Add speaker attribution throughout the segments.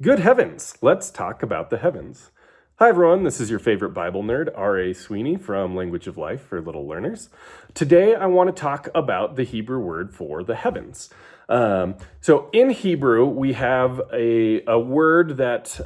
Speaker 1: Good heavens! Let's talk about the heavens. Hi everyone, this is your favorite Bible nerd, R.A. Sweeney from Language of Life for Little Learners. Today I want to talk about the Hebrew word for the heavens. So in Hebrew, we have a word that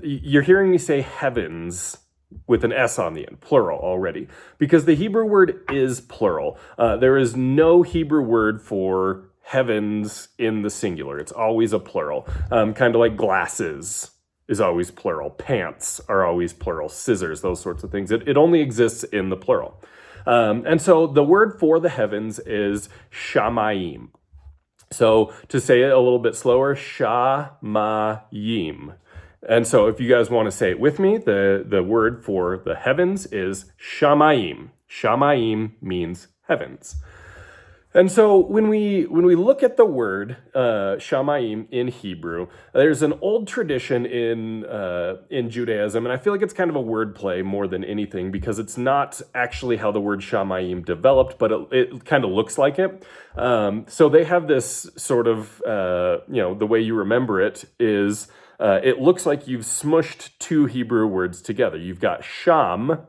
Speaker 1: you're hearing me say heavens with an S on the end, plural already, because the Hebrew word is plural. There is no Hebrew word for heavens in the singular. It's always a plural, kind of like glasses is always plural. Pants are always plural. Scissors, those sorts of things. It only exists in the plural. And so the word for the heavens is Shamayim. So to say it a little bit slower, Shamayim. And so if you guys want to say it with me, the word for the heavens is Shamayim. Shamayim means heavens. And so when we look at the word Shamayim in Hebrew, there's an old tradition in Judaism, and I feel like it's kind of a wordplay more than anything because it's not actually how the word Shamayim developed, but it kind of looks like it. So they have this sort of the way you remember it is it looks like you've smushed two Hebrew words together. You've got Sham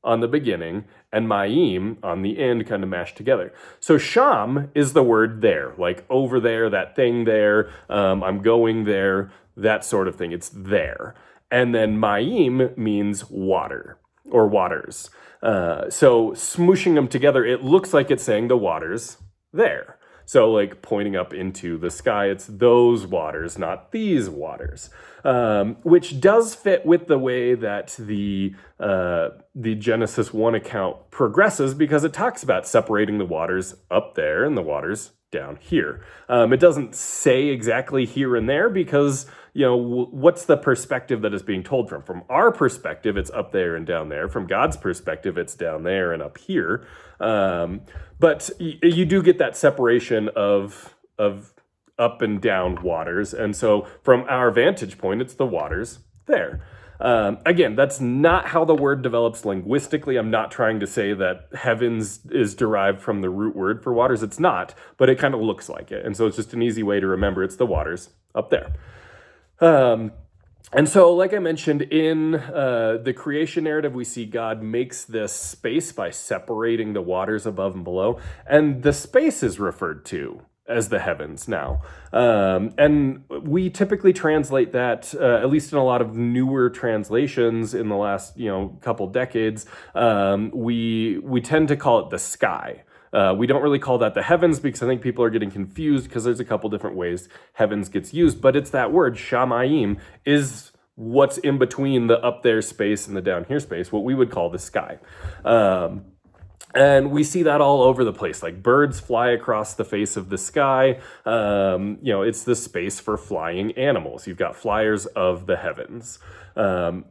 Speaker 1: on the beginning and Mayim on the end kind of mashed together. So Sham is the word there, like over there, that thing there, I'm going there, that sort of thing. It's there. And then Mayim means water or waters. So smooshing them together, it looks like it's saying the waters there. So like pointing up into the sky, it's those waters, not these waters, which does fit with the way that the Genesis 1 account progresses because it talks about separating the waters up there and the waters down here. It doesn't say exactly here and there because, what's the perspective that is being told from? From our perspective, it's up there and down there. From God's perspective, it's down there and up here. But you do get that separation of up and down waters. And so from our vantage point, it's the waters there. Again, that's not how the word develops linguistically. I'm not trying to say that heavens is derived from the root word for waters. It's not, but it kind of looks like it. And so it's just an easy way to remember it's the waters up there. And so, like I mentioned, in the creation narrative, we see God makes this space by separating the waters above and below. And the space is referred to as the heavens now. And we typically translate that, at least in a lot of newer translations in the last, couple decades, we tend to call it the sky. We don't really call that the heavens because I think people are getting confused because there's a couple different ways heavens gets used, but it's that word, Shamayim, is what's in between the up there space and the down here space, what we would call the sky. And we see that all over the place, like birds fly across the face of the sky. It's the space for flying animals. You've got flyers of the heavens. And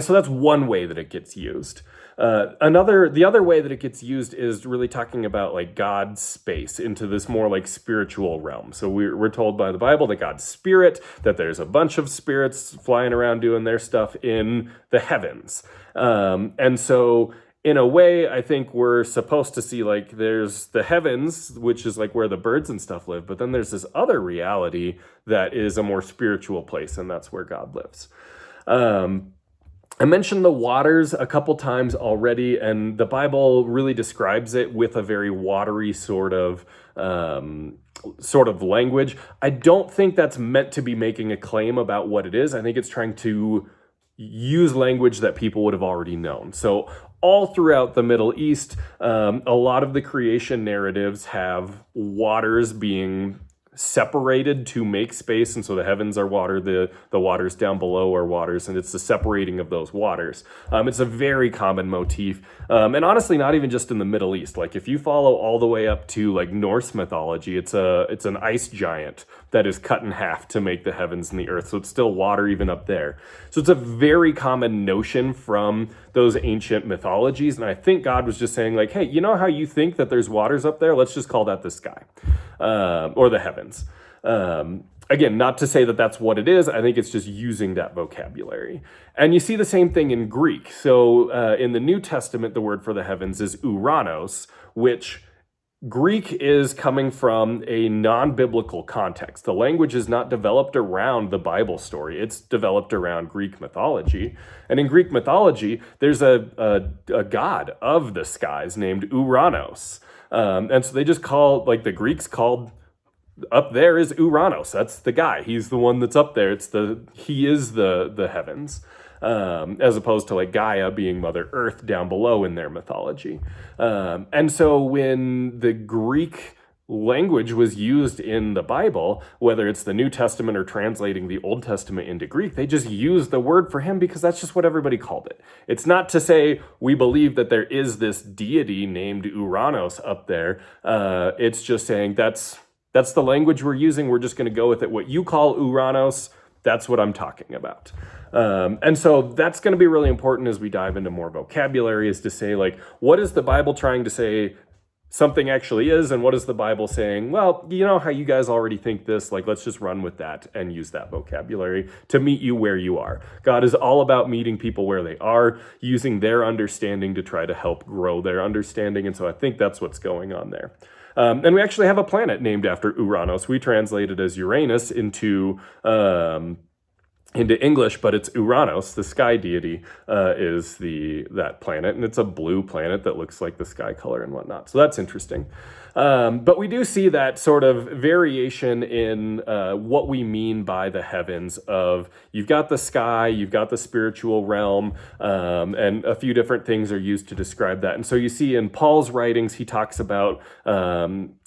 Speaker 1: so that's one way that it gets used. The other way that it gets used is really talking about like God's space into this more like spiritual realm. So we're told by the Bible that God's spirit, that there's a bunch of spirits flying around doing their stuff in the heavens. And so in a way, I think we're supposed to see like there's the heavens, which is like where the birds and stuff live, but then there's this other reality that is a more spiritual place, and that's where God lives. I mentioned the waters a couple times already, and the Bible really describes it with a very watery sort of language. I don't think that's meant to be making a claim about what it is. I think it's trying to use language that people would have already known. So all throughout the Middle East, a lot of the creation narratives have waters being separated to make space, and so the heavens are water, the waters down below are waters, and it's the separating of those waters. It's a very common motif, and honestly not even just in the Middle East. Like if you follow all the way up to like Norse mythology, it's an ice giant that is cut in half to make the heavens and the earth, so it's still water even up there. So it's a very common notion from those ancient mythologies, and I think God was just saying like, hey, you know how you think that there's waters up there? Let's just call that the sky. Or the heavens. Again, not to say that that's what it is. I think it's just using that vocabulary. And you see the same thing in Greek. So in the New Testament, the word for the heavens is uranos, which Greek is coming from a non-biblical context. The language is not developed around the Bible story. It's developed around Greek mythology. And in Greek mythology, there's a god of the skies named Uranos. And so they just call, like the Greeks called up there is Uranos. That's the guy. He's the one that's up there. He is the heavens. As opposed to like Gaia being Mother Earth down below in their mythology. And so when the Greek language was used in the Bible, whether it's the New Testament or translating the Old Testament into Greek, they just used the word for him because that's just what everybody called it. It's not to say we believe that there is this deity named Uranos up there. It's just saying that's the language we're using. We're just going to go with it. What you call Uranos, that's what I'm talking about. And so that's going to be really important as we dive into more vocabulary, is to say, like, what is the Bible trying to say something actually is, and what is the Bible saying, well, you know how you guys already think this, like, let's just run with that and use that vocabulary to meet you where you are. God is all about meeting people where they are, using their understanding to try to help grow their understanding. And so I think that's what's going on there. And we actually have a planet named after Uranos. We translate it as Uranus into English, but it's Uranos, the sky deity, is that planet, and it's a blue planet that looks like the sky color and whatnot. So that's interesting. But we do see that sort of variation in what we mean by the heavens. Of you've got the sky, you've got the spiritual realm, and a few different things are used to describe that. And so you see in Paul's writings, he talks about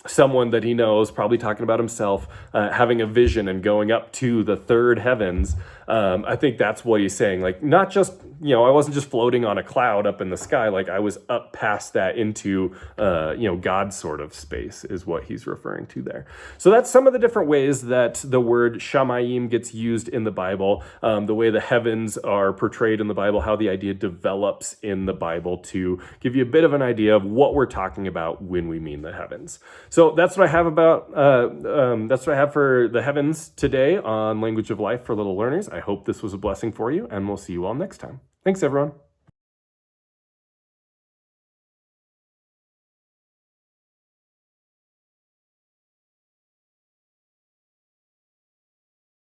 Speaker 1: someone that he knows, probably talking about himself, having a vision and going up to the third heavens. I think that's what he's saying. Like, not just, I wasn't just floating on a cloud up in the sky. Like, I was up past that into, God's sort of space is what he's referring to there. So that's some of the different ways that the word Shamayim gets used in the Bible, the way the heavens are portrayed in the Bible, how the idea develops in the Bible, to give you a bit of an idea of what we're talking about when we mean the heavens. So that's what I have that's what I have for the heavens today on Language of Life for Little Learners. I hope this was a blessing for you, and we'll see you all next time. Thanks, everyone.